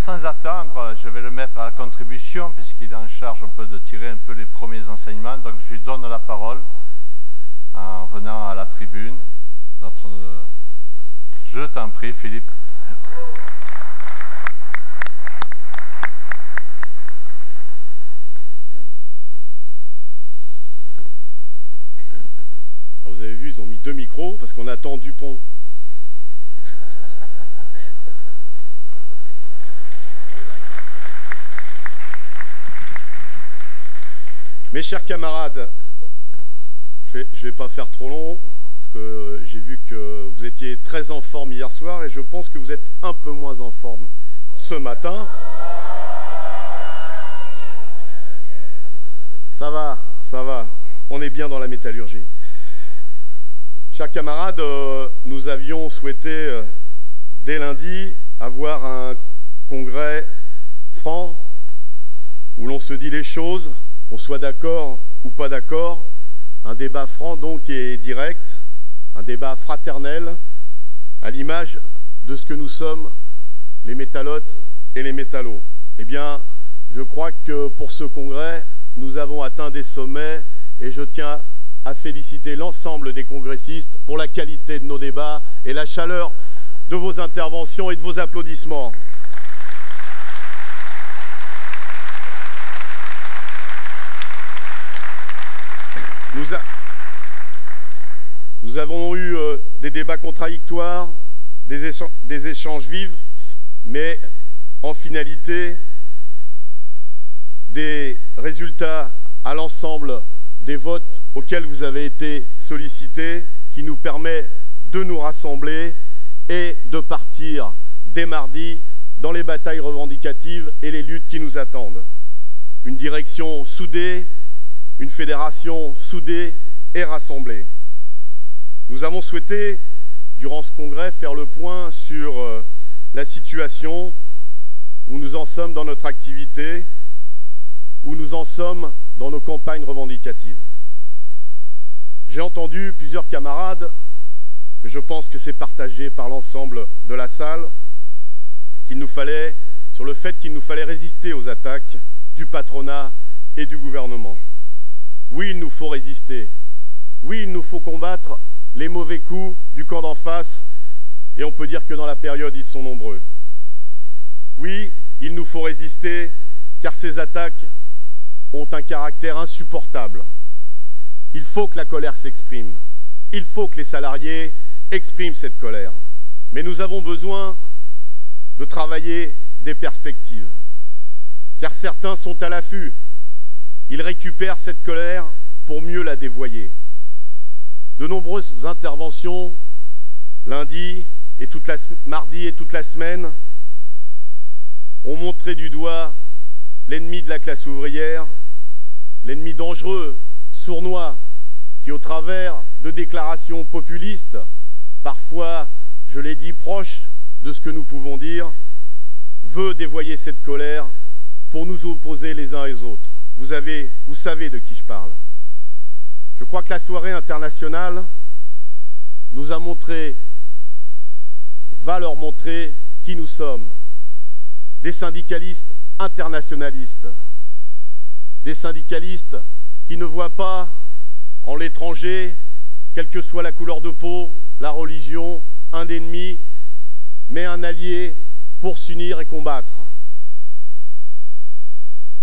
sans attendre, je vais le mettre à la contribution puisqu'il est en charge un peu de tirer un peu les premiers enseignements. Donc je lui donne la parole en venant à la tribune. Je t'en prie, Philippe. Alors vous avez vu, ils ont mis 2 micros parce qu'on attend Dupont. Mes chers camarades, je vais pas faire trop long, parce que j'ai vu que vous étiez très en forme hier soir, et je pense que vous êtes un peu moins en forme ce matin. Ça va, on est bien dans la métallurgie. Chers camarades, nous avions souhaité, dès lundi, avoir un congrès franc, où l'on se dit les choses, qu'on soit d'accord ou pas d'accord, un débat franc donc et direct, un débat fraternel, à l'image de ce que nous sommes, les métallotes et les métallos. Eh bien, je crois que pour ce congrès, nous avons atteint des sommets et je tiens à féliciter l'ensemble des congressistes pour la qualité de nos débats et la chaleur de vos interventions et de vos applaudissements. Nous avons eu des débats contradictoires, des échanges vifs, mais en finalité, des résultats à l'ensemble des votes auxquels vous avez été sollicités, qui nous permet de nous rassembler et de partir dès mardi dans les batailles revendicatives et les luttes qui nous attendent. Une direction soudée, une fédération soudée et rassemblée. Nous avons souhaité, durant ce congrès, faire le point sur la situation, où nous en sommes dans notre activité, où nous en sommes dans nos campagnes revendicatives. J'ai entendu plusieurs camarades, mais je pense que c'est partagé par l'ensemble de la salle, sur le fait qu'il nous fallait résister aux attaques du patronat et du gouvernement. Oui, il nous faut résister. Oui, il nous faut combattre les mauvais coups du camp d'en face, et on peut dire que dans la période, ils sont nombreux. Oui, il nous faut résister, car ces attaques ont un caractère insupportable. Il faut que la colère s'exprime. Il faut que les salariés expriment cette colère. Mais nous avons besoin de travailler des perspectives, car certains sont à l'affût. Ils récupèrent cette colère pour mieux la dévoyer. De nombreuses interventions, lundi et mardi et toute la semaine, ont montré du doigt l'ennemi de la classe ouvrière, l'ennemi dangereux, sournois, qui au travers de déclarations populistes, parfois, je l'ai dit, proches de ce que nous pouvons dire, veut dévoyer cette colère pour nous opposer les uns aux autres. Vous savez de qui je parle. Je crois que la soirée internationale nous a va leur montrer qui nous sommes. Des syndicalistes internationalistes. Des syndicalistes qui ne voient pas en l'étranger, quelle que soit la couleur de peau, la religion, un ennemi, mais un allié pour s'unir et combattre.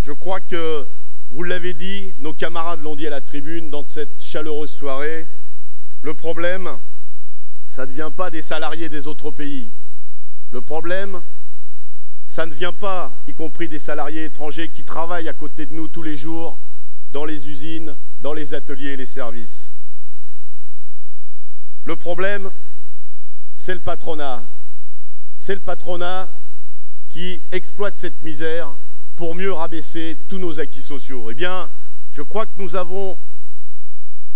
Je crois que, vous l'avez dit, nos camarades l'ont dit à la tribune dans cette chaleureuse soirée, le problème, ça ne vient pas des salariés des autres pays. Le problème, ça ne vient pas, y compris des salariés étrangers qui travaillent à côté de nous tous les jours, dans les usines, dans les ateliers et les services. Le problème, c'est le patronat. C'est le patronat qui exploite cette misère pour mieux rabaisser tous nos acquis sociaux. Eh bien, je crois que nous avons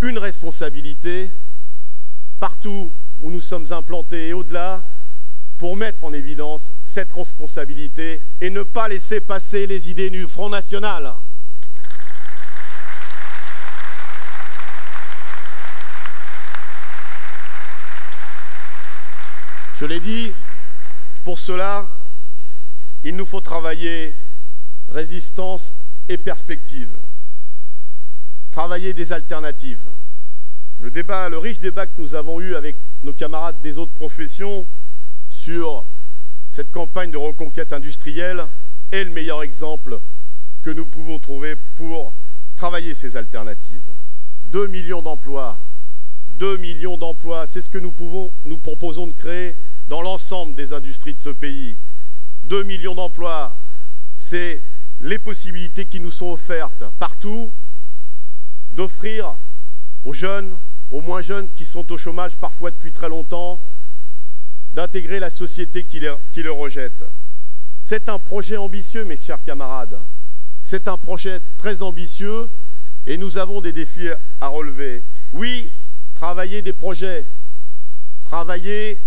une responsabilité partout où nous sommes implantés et au-delà pour mettre en évidence cette responsabilité et ne pas laisser passer les idées du Front National. Je l'ai dit, pour cela, il nous faut travailler résistance et perspective. Travailler des alternatives. Le riche débat que nous avons eu avec nos camarades des autres professions sur cette campagne de reconquête industrielle est le meilleur exemple que nous pouvons trouver pour travailler ces alternatives. 2 millions d'emplois. 2 millions d'emplois, c'est ce que nous proposons de créer dans l'ensemble des industries de ce pays. 2 millions d'emplois, c'est les possibilités qui nous sont offertes partout d'offrir aux jeunes, aux moins jeunes qui sont au chômage parfois depuis très longtemps, d'intégrer la société qui les rejette. C'est un projet ambitieux, mes chers camarades. C'est un projet très ambitieux et nous avons des défis à relever. Oui, travailler des projets, travailler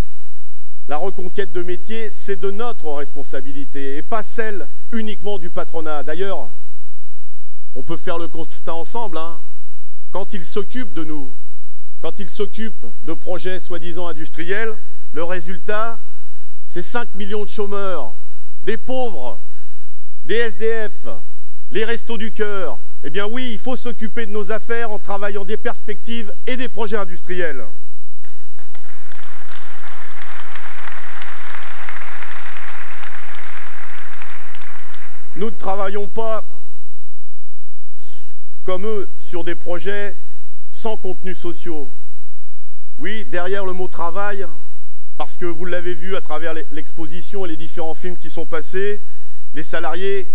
la reconquête de métiers, c'est de notre responsabilité et pas celle uniquement du patronat. D'ailleurs, on peut faire le constat ensemble, hein, quand il s'occupe de nous, quand il s'occupe de projets soi-disant industriels, le résultat, c'est 5 millions de chômeurs, des pauvres, des SDF, les restos du cœur. Eh bien oui, il faut s'occuper de nos affaires en travaillant des perspectives et des projets industriels. Nous ne travaillons pas comme eux sur des projets sans contenu sociaux. Oui, derrière le mot travail, parce que vous l'avez vu à travers l'exposition et les différents films qui sont passés, les salariés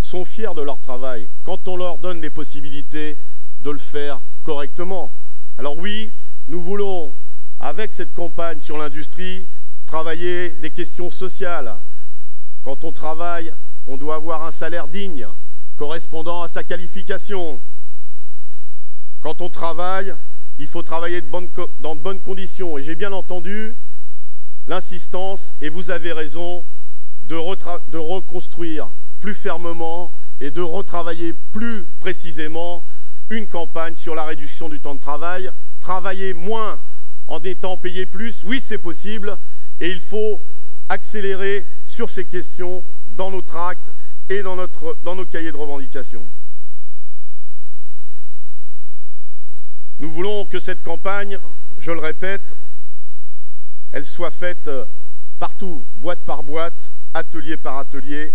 sont fiers de leur travail quand on leur donne les possibilités de le faire correctement. Alors oui, nous voulons, avec cette campagne sur l'industrie, travailler des questions sociales. Quand on travaille, on doit avoir un salaire digne, correspondant à sa qualification. Quand on travaille, il faut travailler dans de bonnes conditions. Et j'ai bien entendu l'insistance, et vous avez raison, de reconstruire plus fermement et de retravailler plus précisément une campagne sur la réduction du temps de travail. Travailler moins en étant payé plus, oui c'est possible, et il faut accélérer sur ces questions dans nos tracts et dans nos cahiers de revendications. Nous voulons que cette campagne, je le répète, elle soit faite partout, boîte par boîte, atelier par atelier,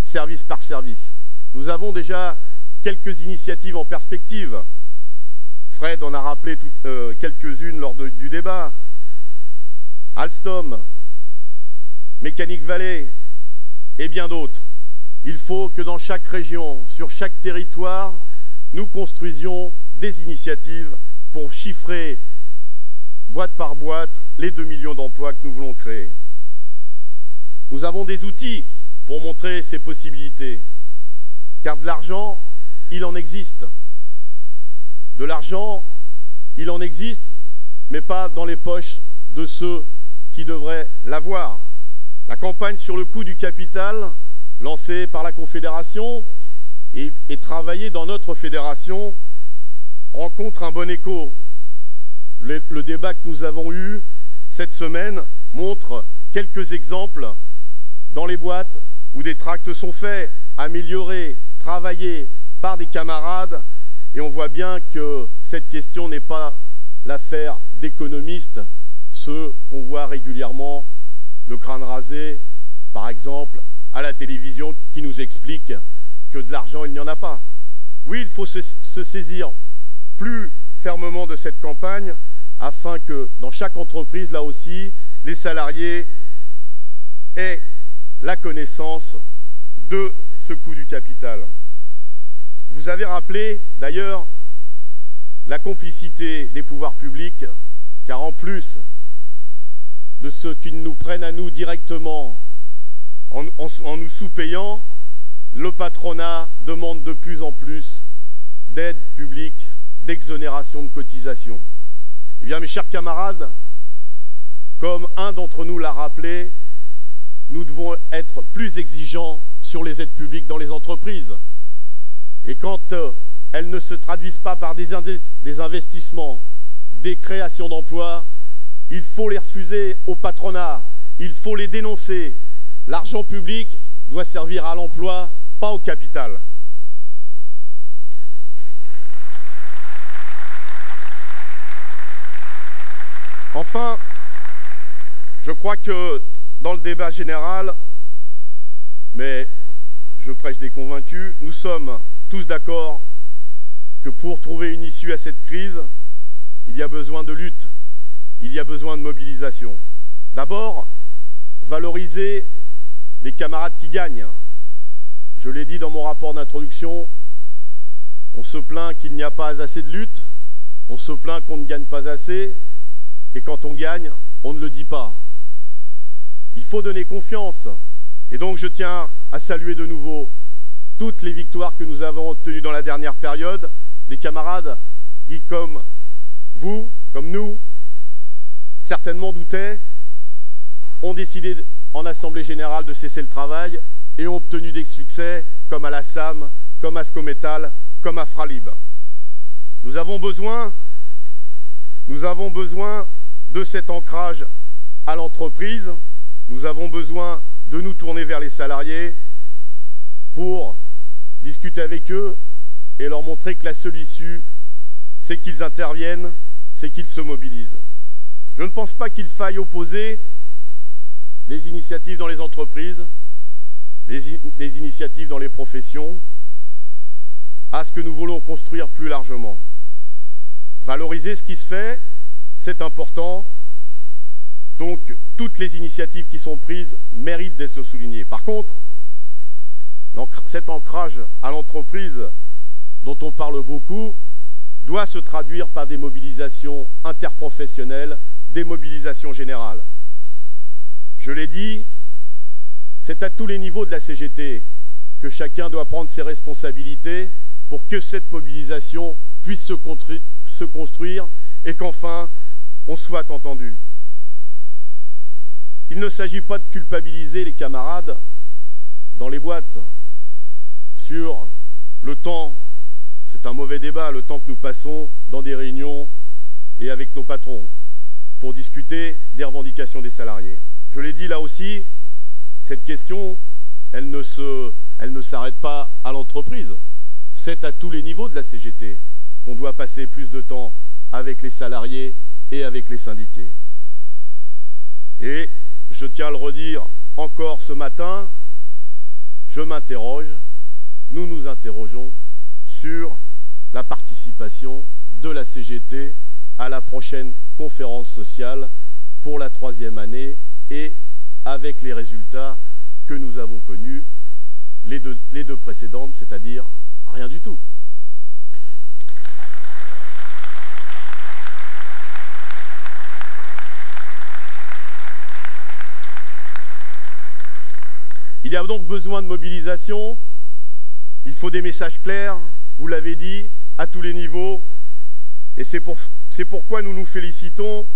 service par service. Nous avons déjà quelques initiatives en perspective. Fred en a rappelé quelques-unes lors du débat. Alstom, Mécanique Vallée et bien d'autres. Il faut que dans chaque région, sur chaque territoire, nous construisions des initiatives pour chiffrer boîte par boîte les 2 millions d'emplois que nous voulons créer. Nous avons des outils pour montrer ces possibilités, car de l'argent, il en existe. De l'argent, il en existe, mais pas dans les poches de ceux qui devraient l'avoir. La campagne sur le coût du capital, lancée par la Confédération et travaillée dans notre fédération, rencontre un bon écho. Le débat que nous avons eu cette semaine montre quelques exemples dans les boîtes où des tracts sont faits, améliorés, travaillés par des camarades, et on voit bien que cette question n'est pas l'affaire d'économistes, ceux qu'on voit régulièrement, le crâne rasé, par exemple, à la télévision, qui nous expliquent que de l'argent, il n'y en a pas. Oui, il faut se saisir plus fermement de cette campagne afin que dans chaque entreprise, là aussi, les salariés aient la connaissance de ce coût du capital. Vous avez rappelé d'ailleurs la complicité des pouvoirs publics, car en plus de ce qu'ils nous prennent à nous directement en nous sous-payant, le patronat demande de plus en plus d'aide publique, d'exonération de cotisations. Eh bien, mes chers camarades, comme un d'entre nous l'a rappelé, nous devons être plus exigeants sur les aides publiques dans les entreprises. Et quand elles ne se traduisent pas par des investissements, des créations d'emplois, il faut les refuser au patronat, il faut les dénoncer. L'argent public doit servir à l'emploi, pas au capital. Enfin, je crois que dans le débat général, mais je prêche des convaincus, nous sommes tous d'accord que pour trouver une issue à cette crise, il y a besoin de lutte, il y a besoin de mobilisation. D'abord, valoriser les camarades qui gagnent. Je l'ai dit dans mon rapport d'introduction, on se plaint qu'il n'y a pas assez de lutte, on se plaint qu'on ne gagne pas assez, et quand on gagne, on ne le dit pas. Il faut donner confiance. Et donc je tiens à saluer de nouveau toutes les victoires que nous avons obtenues dans la dernière période, des camarades qui, comme vous, comme nous, certainement doutaient, ont décidé en Assemblée Générale de cesser le travail et ont obtenu des succès comme à la SAM, comme à Scometal, comme à Fralib. Nous avons besoin de cet ancrage à l'entreprise. Nous avons besoin de nous tourner vers les salariés pour discuter avec eux et leur montrer que la seule issue, c'est qu'ils interviennent, c'est qu'ils se mobilisent. Je ne pense pas qu'il faille opposer les initiatives dans les entreprises, les initiatives dans les professions, à ce que nous voulons construire plus largement. Valoriser ce qui se fait, c'est important. Donc, toutes les initiatives qui sont prises méritent d'être soulignées. Par contre, cet ancrage à l'entreprise dont on parle beaucoup doit se traduire par des mobilisations interprofessionnelles, des mobilisations générales. Je l'ai dit, c'est à tous les niveaux de la CGT que chacun doit prendre ses responsabilités pour que cette mobilisation puisse se construire et qu'enfin on soit entendu. Il ne s'agit pas de culpabiliser les camarades dans les boîtes sur le temps, c'est un mauvais débat, le temps que nous passons dans des réunions et avec nos patrons pour discuter des revendications des salariés. Je l'ai dit là aussi, cette question, elle ne s'arrête pas à l'entreprise. C'est à tous les niveaux de la CGT qu'on doit passer plus de temps avec les salariés et avec les syndiqués. Et je tiens à le redire encore ce matin, je m'interroge, nous nous interrogeons sur la participation de la CGT à la prochaine conférence sociale pour la 3e année et avec les résultats que nous avons connus les deux précédentes, c'est-à-dire rien du tout. Il y a donc besoin de mobilisation, il faut des messages clairs, vous l'avez dit, à tous les niveaux, et c'est pourquoi nous nous félicitons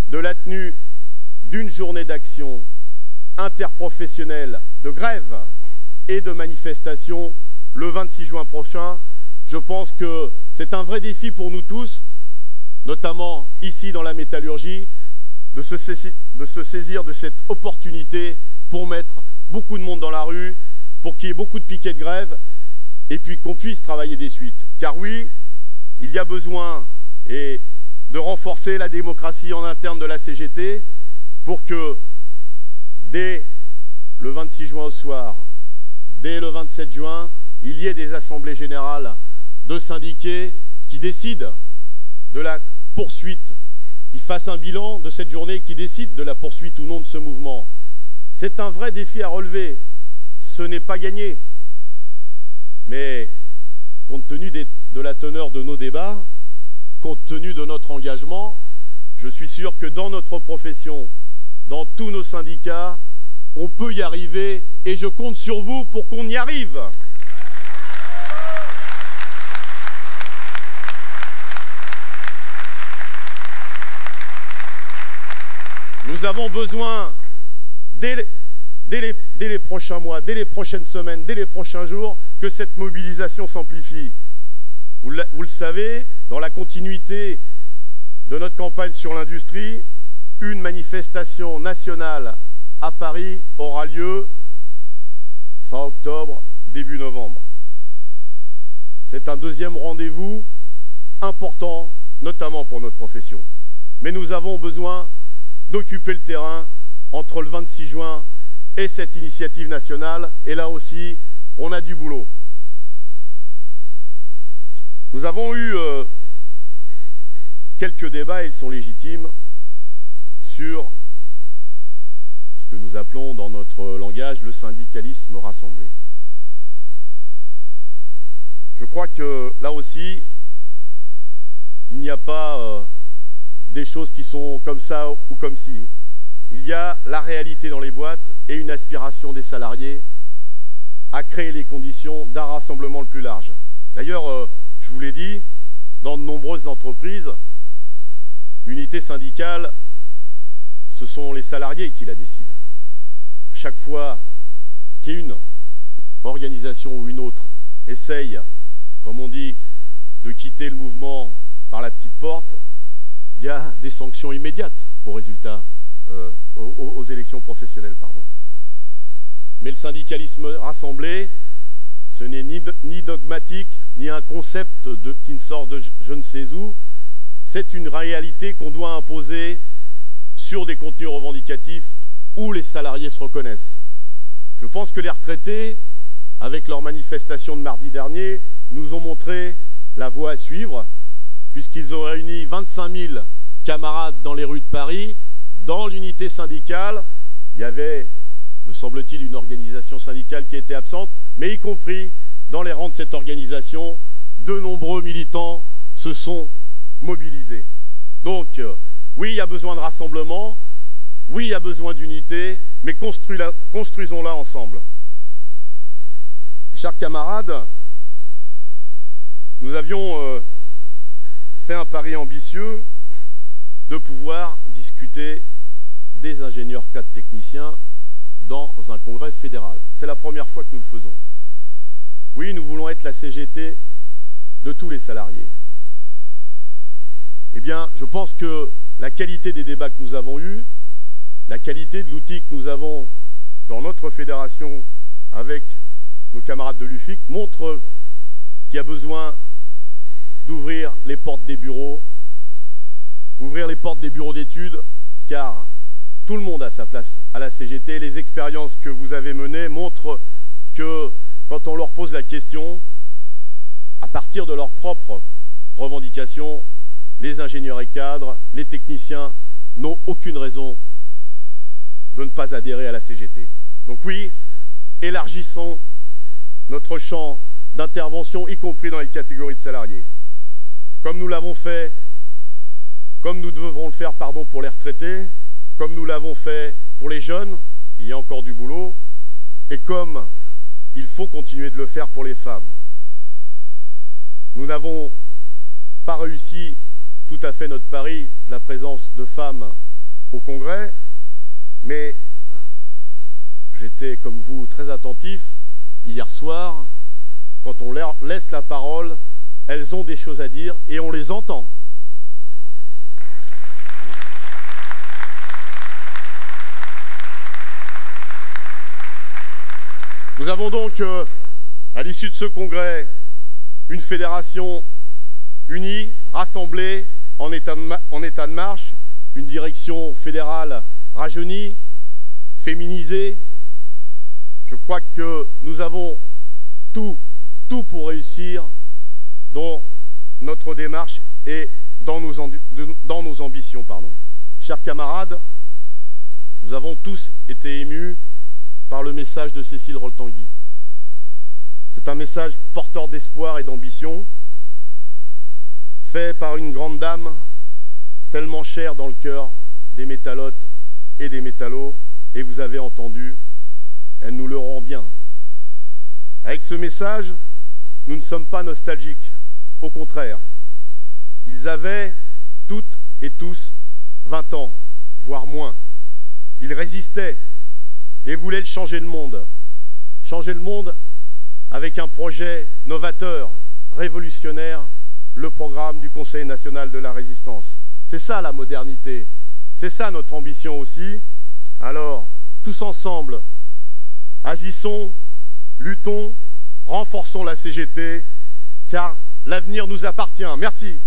de la tenue d'une journée d'action interprofessionnelle de grève et de manifestation le 26 juin prochain. Je pense que c'est un vrai défi pour nous tous, notamment ici dans la métallurgie, de se saisir de cette opportunité pour mettre beaucoup de monde dans la rue, pour qu'il y ait beaucoup de piquets de grève, et puis qu'on puisse travailler des suites. Car oui, il y a besoin de renforcer la démocratie en interne de la CGT pour que dès le 26 juin au soir, dès le 27 juin, il y ait des assemblées générales de syndiqués qui décident de la poursuite, qui fassent un bilan de cette journée, qui décident de la poursuite ou non de ce mouvement. C'est un vrai défi à relever. Ce n'est pas gagné. Mais compte tenu de la teneur de nos débats, compte tenu de notre engagement, je suis sûr que dans notre profession, dans tous nos syndicats, on peut y arriver et je compte sur vous pour qu'on y arrive. Nous avons besoin, dès les prochains mois, dès les prochaines semaines, dès les prochains jours, que cette mobilisation s'amplifie. Vous le savez, dans la continuité de notre campagne sur l'industrie, une manifestation nationale à Paris aura lieu fin octobre, début novembre. C'est un deuxième rendez-vous important, notamment pour notre profession. Mais nous avons besoin d'occuper le terrain entre le 26 juin et cette initiative nationale. Et là aussi, on a du boulot. Nous avons eu quelques débats, et ils sont légitimes, sur ce que nous appelons dans notre langage le syndicalisme rassemblé. Je crois que là aussi, il n'y a pas des choses qui sont comme ça ou comme ci. Il y a la réalité dans les boîtes et une aspiration des salariés à créer les conditions d'un rassemblement le plus large. D'ailleurs, je vous l'ai dit, dans de nombreuses entreprises, l'unité syndicale, ce sont les salariés qui la décident. Chaque fois qu'une organisation ou une autre essaye, comme on dit, de quitter le mouvement par la petite porte, il y a des sanctions immédiates aux résultats, aux élections professionnelles, pardon. Mais le syndicalisme rassemblé, ce n'est ni dogmatique, ni un concept qui ne sort de je ne sais où. C'est une réalité qu'on doit imposer sur des contenus revendicatifs où les salariés se reconnaissent. Je pense que les retraités, avec leur manifestation de mardi dernier, nous ont montré la voie à suivre, puisqu'ils ont réuni 25 000 camarades dans les rues de Paris. Dans l'unité syndicale, il y avait, me semble-t-il, une organisation syndicale qui était absente, mais y compris dans les rangs de cette organisation, de nombreux militants se sont mobilisés. Donc, oui, il y a besoin de rassemblement, oui, il y a besoin d'unité, mais construisons-la ensemble. Chers camarades, nous avions fait un pari ambitieux de pouvoir discuter des ingénieurs cadres techniciens dans un congrès fédéral. C'est la première fois que nous le faisons. Oui, nous voulons être la CGT de tous les salariés. Eh bien, je pense que la qualité des débats que nous avons eus, la qualité de l'outil que nous avons dans notre fédération avec nos camarades de l'UFIC montre qu'il y a besoin d'ouvrir les portes des bureaux, ouvrir les portes des bureaux d'études, car tout le monde a sa place à la CGT. Les expériences que vous avez menées montrent que quand on leur pose la question, à partir de leurs propres revendications, les ingénieurs et cadres, les techniciens n'ont aucune raison de ne pas adhérer à la CGT. Donc oui, élargissons notre champ d'intervention, y compris dans les catégories de salariés. Comme nous l'avons fait, comme nous devrons le faire, pardon, pour les retraités, comme nous l'avons fait pour les jeunes, il y a encore du boulot, et comme il faut continuer de le faire pour les femmes. Nous n'avons pas réussi tout à fait notre pari de la présence de femmes au Congrès, mais j'étais, comme vous, très attentif. Hier soir, quand on leur laisse la parole, elles ont des choses à dire et on les entend. Nous avons donc, à l'issue de ce congrès, une fédération unie, rassemblée, en état de marche, une direction fédérale rajeunie, féminisée. Je crois que nous avons tout pour réussir dans notre démarche et dans nos ambitions. Chers camarades, nous avons tous été émus par le message de Cécile Roltanguy. C'est un message porteur d'espoir et d'ambition, fait par une grande dame tellement chère dans le cœur des métallotes et des métallos, et vous avez entendu, elle nous le rend bien. Avec ce message, nous ne sommes pas nostalgiques, au contraire. Ils avaient toutes et tous 20 ans, voire moins. Ils résistaient et voulaient changer le monde. Changer le monde avec un projet novateur, révolutionnaire, le programme du Conseil national de la résistance. C'est ça la modernité, c'est ça notre ambition aussi. Alors, tous ensemble, agissons, luttons, renforçons la CGT, car l'avenir nous appartient. Merci.